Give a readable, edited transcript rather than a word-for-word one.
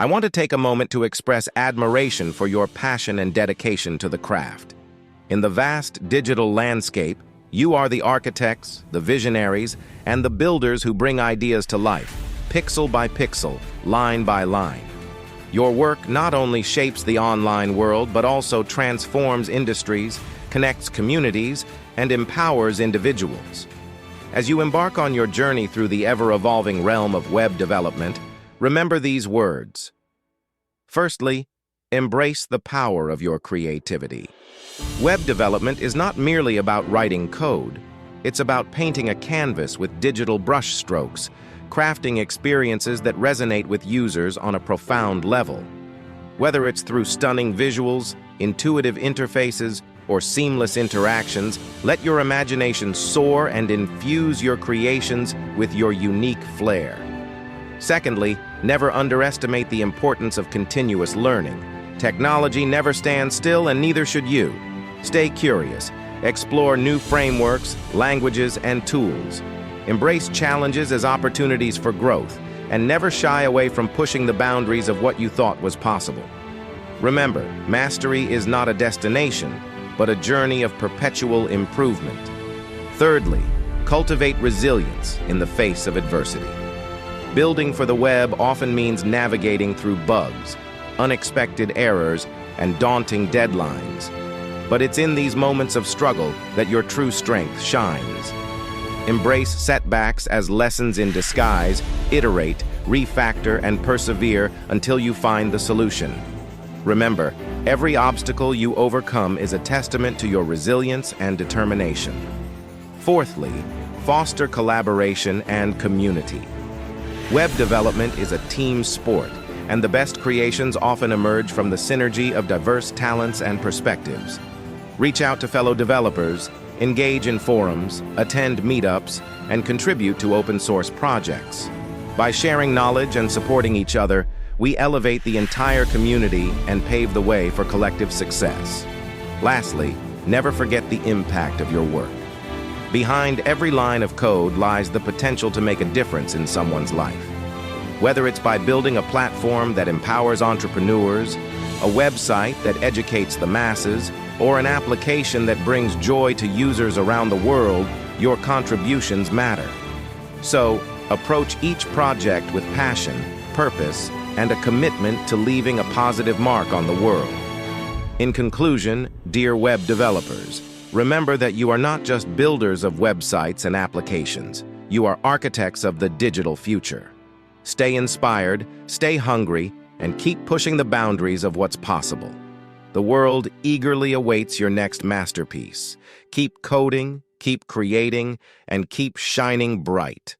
I want to take a moment to express admiration for your passion and dedication to the craft. In the vast digital landscape, you are the architects, the visionaries, and the builders who bring ideas to life, pixel by pixel, line by line. Your work not only shapes the online world, but also transforms industries, connects communities, and empowers individuals. As you embark on your journey through the ever-evolving realm of web development, remember these words. Firstly, embrace the power of your creativity. Web development is not merely about writing code. It's about painting a canvas with digital brushstrokes, crafting experiences that resonate with users on a profound level. Whether it's through stunning visuals, intuitive interfaces, or seamless interactions, let your imagination soar and infuse your creations with your unique flair. Secondly, never underestimate the importance of continuous learning. Technology never stands still, and neither should you. Stay curious, explore new frameworks, languages, and tools. Embrace challenges as opportunities for growth, and never shy away from pushing the boundaries of what you thought was possible. Remember, mastery is not a destination, but a journey of perpetual improvement. Thirdly, cultivate resilience in the face of adversity. Building for the web often means navigating through bugs, unexpected errors, and daunting deadlines. But it's in these moments of struggle that your true strength shines. Embrace setbacks as lessons in disguise, iterate, refactor, and persevere until you find the solution. Remember, every obstacle you overcome is a testament to your resilience and determination. Fourthly, foster collaboration and community. Web development is a team sport, and the best creations often emerge from the synergy of diverse talents and perspectives. Reach out to fellow developers, engage in forums, attend meetups, and contribute to open-source projects. By sharing knowledge and supporting each other, we elevate the entire community and pave the way for collective success. Lastly, never forget the impact of your work. Behind every line of code lies the potential to make a difference in someone's life. Whether it's by building a platform that empowers entrepreneurs, a website that educates the masses, or an application that brings joy to users around the world, your contributions matter. So, approach each project with passion, purpose, and a commitment to leaving a positive mark on the world. In conclusion, dear web developers, remember that you are not just builders of websites and applications. You are architects of the digital future. Stay inspired, stay hungry, and keep pushing the boundaries of what's possible. The world eagerly awaits your next masterpiece. Keep coding, keep creating, and keep shining bright.